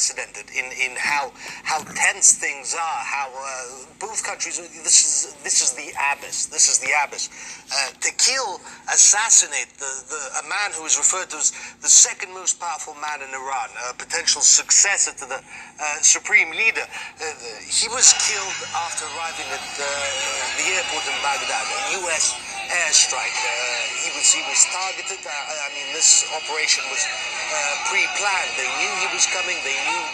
unprecedented in how tense things are. How both countries. This is the abyss. This is the abyss. To kill, assassinate a man who is referred to as the second most powerful man in Iran, a potential successor to the supreme leader. He was killed after arriving at the airport in Baghdad. A U.S. airstrike. He was targeted. I mean, this operation was pre-planned. They knew he was coming. They knew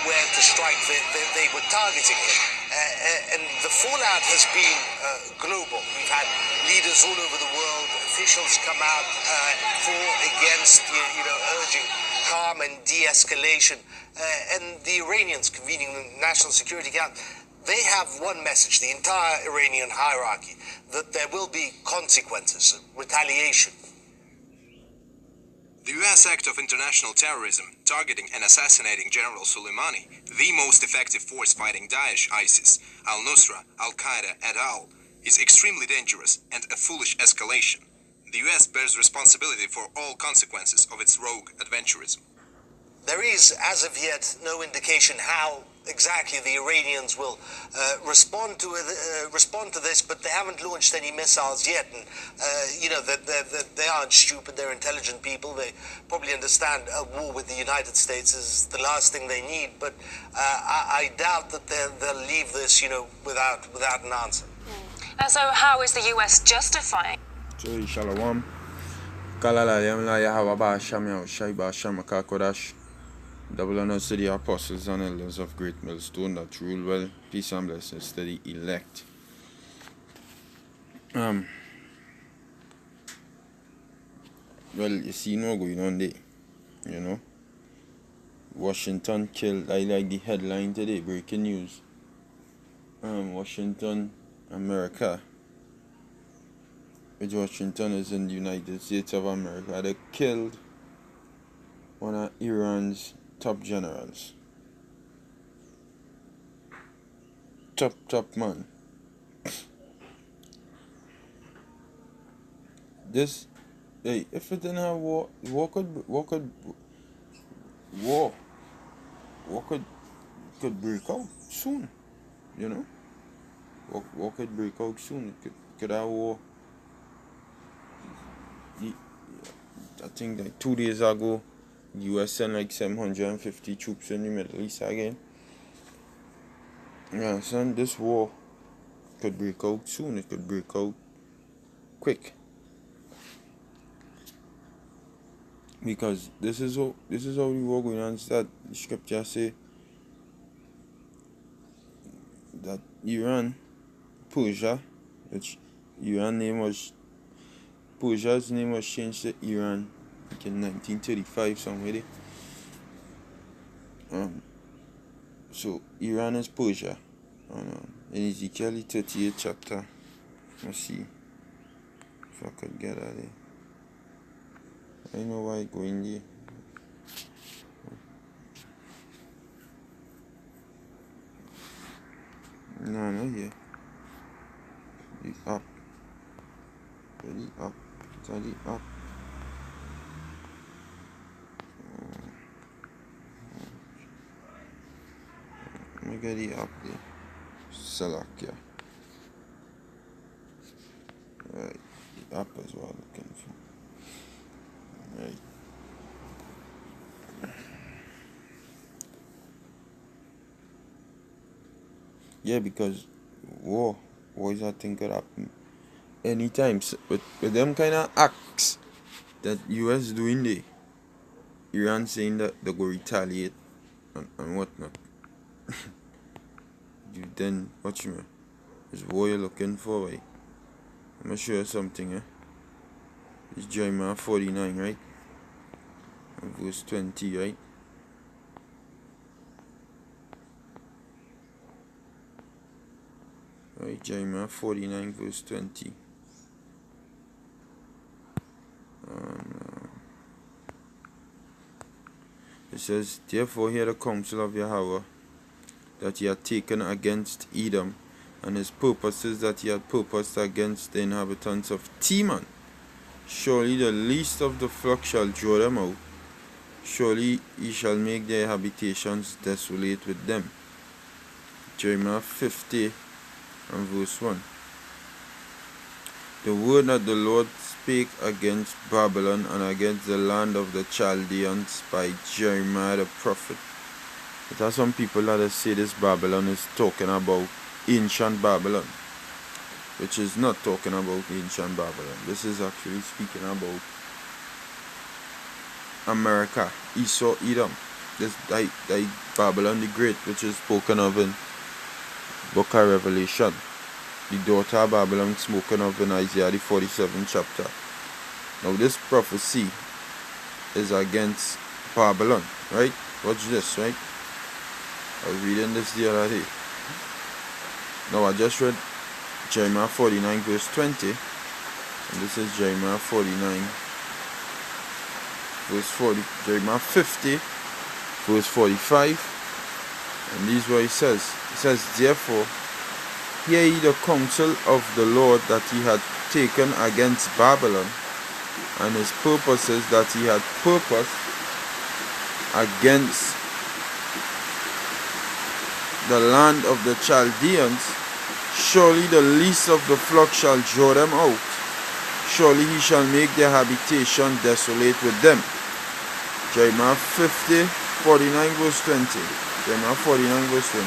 where to strike. They were targeting him. And the fallout has been global. We've had leaders all over the world, officials come out for, against, urging calm and de-escalation. And the Iranians convening the National Security Council, they have one message, the entire Iranian hierarchy, that there will be consequences, retaliation. The U.S. act of international terrorism, targeting and assassinating General Soleimani, the most effective force fighting Daesh, ISIS, al-Nusra, al-Qaeda, et al., is extremely dangerous and a foolish escalation. The U.S. bears responsibility for all consequences of its rogue adventurism. There is, as of yet, no indication how exactly the Iranians will respond to this, but they haven't launched any missiles yet. And they aren't stupid; they're intelligent people. They probably understand a war with the United States is the last thing they need. But I doubt that they'll leave this, without an answer. So, how is the U.S. justifying? Shalom. Kalala yamla Yahweh Sham Shaiba Shamaka Kodash. Double honors to the apostles and elders of Great Millstone that rule well, peace and blessings to the elect. Well, you see no going on there, Washington killed, I like the headline today, breaking news. Washington, America, which Washington is in the United States of America, they killed one of Iran's top generals. Top man. This, hey, if it didn't have war could break out soon, War could break out soon. It could have war. I think like 2 days ago, the US sent like 750 troops in the Middle East again. Yeah, son, this war could break out soon. It could break out quick. Because this is how the war going on. That the scripture say that Iran, Persia, which Persia's name was changed to Iran in 1935 somewhere. So Iran is Persia. In Ezekiel 38 chapter, let's see if I could get at it. I know why going there. No, not here. The up. Ready up. Study up. Let me get it up there. Select, yeah. Right. The up is what I'm looking for. Right. Yeah, because war is a thing could happen anytime. With them kind of acts that US doing there, Iran saying that they go retaliate and whatnot. You then watch me. It's war you're looking for, right? I'm gonna show you something, eh? It's Jeremiah 49, right? And verse 20, right? Right, Jeremiah 49 verse 20. It says, therefore hear the counsel of Yahweh that he had taken against Edom, and his purposes that he had purposed against the inhabitants of Teman. Surely the least of the flock shall draw them out. surely he shall make their habitations desolate with them. Jeremiah 50 and verse 1. The word that the Lord spake against Babylon and against the land of the Chaldeans by Jeremiah the prophet. There are some people that say this Babylon is talking about ancient Babylon, which is not talking about ancient Babylon. This is actually speaking about America, Esau, Edom. This Babylon the Great, which is spoken of in Book of Revelation. The daughter of Babylon spoken of in Isaiah the 47th chapter. Now this prophecy is against Babylon, right? Watch this, right? I was reading this the other day. Now I just read Jeremiah 49 verse 20, and this is Jeremiah 49 verse 40, Jeremiah 50 verse 45, and this is what it says. It says, therefore, hear ye the counsel of the Lord that he had taken against Babylon, and his purposes that he had purposed against the land of the Chaldeans. Surely the least of the flock shall draw them out. Surely he shall make their habitation desolate with them. Jeremiah 50, 49 verse 20. Jeremiah 49 verse 20.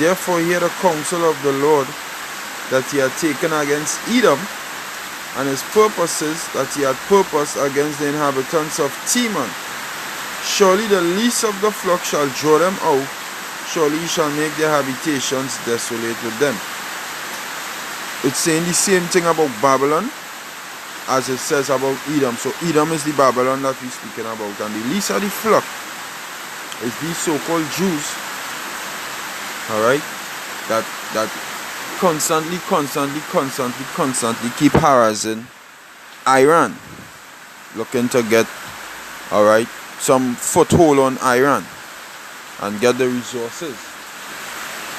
Therefore hear the counsel of the Lord that he had taken against Edom, and his purposes that he had purposed against the inhabitants of Teman. Surely the least of the flock shall draw them out. Surely he shall make their habitations desolate with them. It's saying the same thing about Babylon as it says about Edom. So Edom is the Babylon that we're speaking about, and the least of the flock is these so-called Jews, alright, that constantly keep harassing Iran, looking to get, alright, some foothold on Iran and get the resources.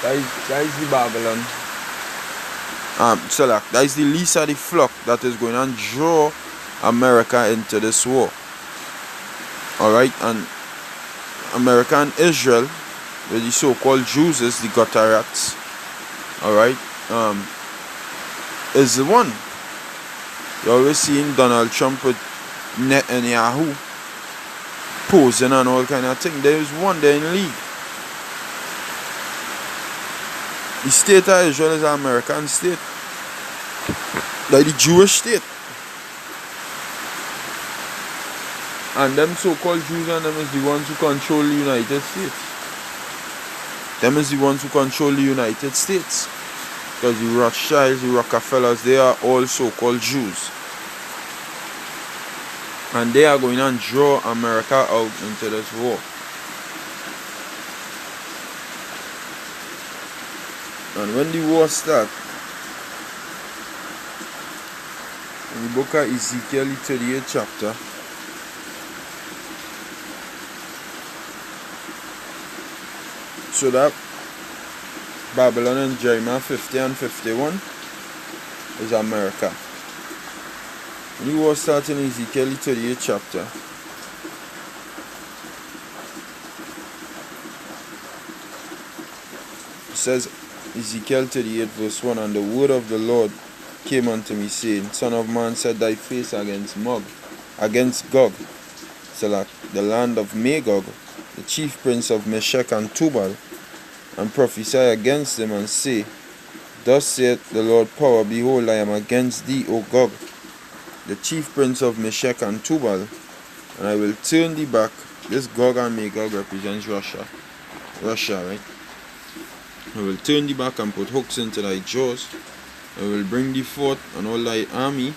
That is the Babylon. That is the least of the flock that is going to draw America into this war. Alright, and America and Israel, with the so-called Jews, is the Gutterats. Alright, is the one. You're always seeing Donald Trump with Netanyahu posing and all kind of thing. There is one there in league. The state of Israel is an American state, like the Jewish state. And them so-called Jews and them is the ones who control the United States. Them is the ones who control the United States. Because the Rothschilds, the Rockefellers, they are all so-called Jews. And they are going to draw America out into this war. And when the war starts, in the book of Ezekiel, the 38th chapter, so that Babylon in Jeremiah 50 and 51 is America. When the war starts in Ezekiel, the 38th chapter, it says, Ezekiel 38 verse 1, and the word of the Lord came unto me, saying, Son of man, set thy face against Gog, Selach, the land of Magog, the chief prince of Meshech and Tubal, and prophesy against him, and say, Thus saith the Lord power, behold, I am against thee, O Gog, the chief prince of Meshech and Tubal, and I will turn thee back. This Gog and Magog represents Russia, right? I will turn thee back and put hooks into thy jaws. I will bring thee forth and all thy army,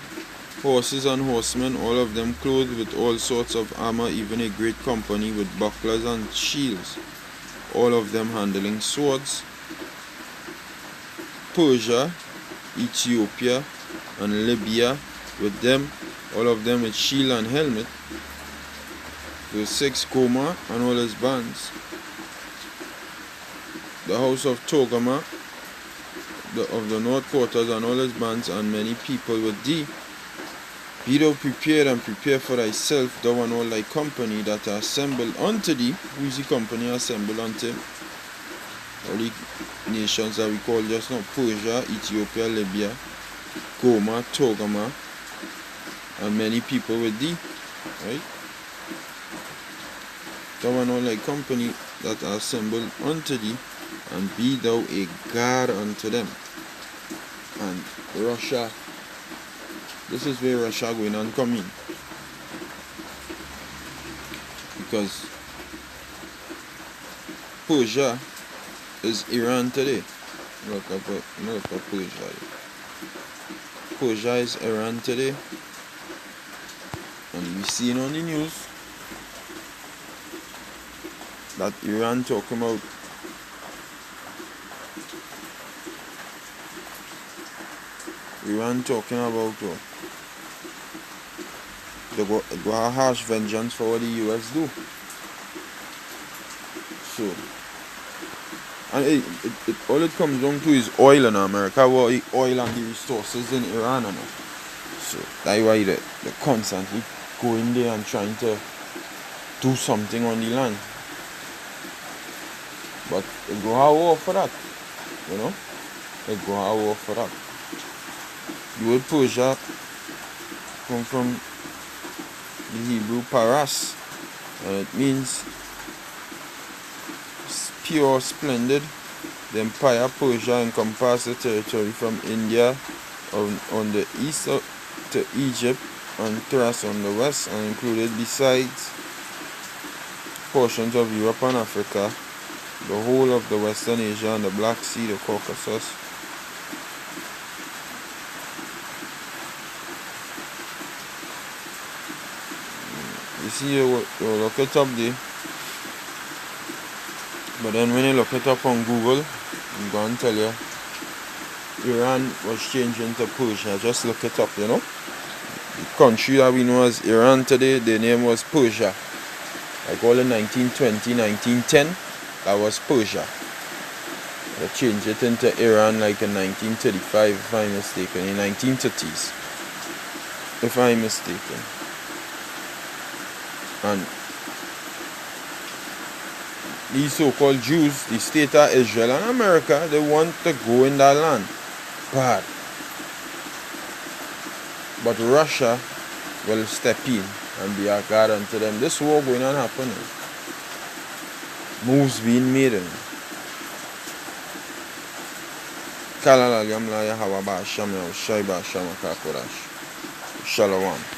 horses and horsemen, all of them clothed with all sorts of armor, even a great company with bucklers and shields, all of them handling swords. Persia, Ethiopia, and Libya with them, all of them with shield and helmet. Verse 6, Gomer and all his bands. The house of Togarmah, of the north quarters, and all his bands, and many people with thee. Be thou prepared and prepare for thyself, thou and all thy company that are assembled unto thee. Who is the company assembled unto? All the nations that we call just now: Persia, Ethiopia, Libya, Goma, Togama, and many people with thee. Right? Thou and all thy company that are assembled unto thee, and be thou a guard unto them. And Russia, this is where Russia going and coming, because Persia is Iran today. Look up Persia. Persia is Iran today, and we seen on the news that Iran talking about they go a harsh vengeance for what the US do. So, and all it comes down to is oil in America, what the oil and the resources in Iran and all. So that's why they constantly go in there and trying to do something on the land. But they go a war for that, you know. They go a war for that. The word Persia come from the Hebrew paras, and it means pure, splendid. The empire Persia encompassed the territory from India on the east to Egypt and Thrace on the west, and included, besides portions of Europe and Africa, the whole of the Western Asia and the Black Sea, the Caucasus. You see, you look it up there, but then when you look it up on Google, I'm going to tell you, Iran was changing to Persia. Just look it up, you know. The country that we know as Iran today, the name was Persia. Like all in 1920, 1910, that was Persia. They changed it into Iran like in 1935, if I'm mistaken, in 1930s, if I'm mistaken. And these so-called Jews, the state of Israel and America, they want to go in that land bad. But Russia will step in and be a guard unto them. This war going on happening. Moves being made. Shalom.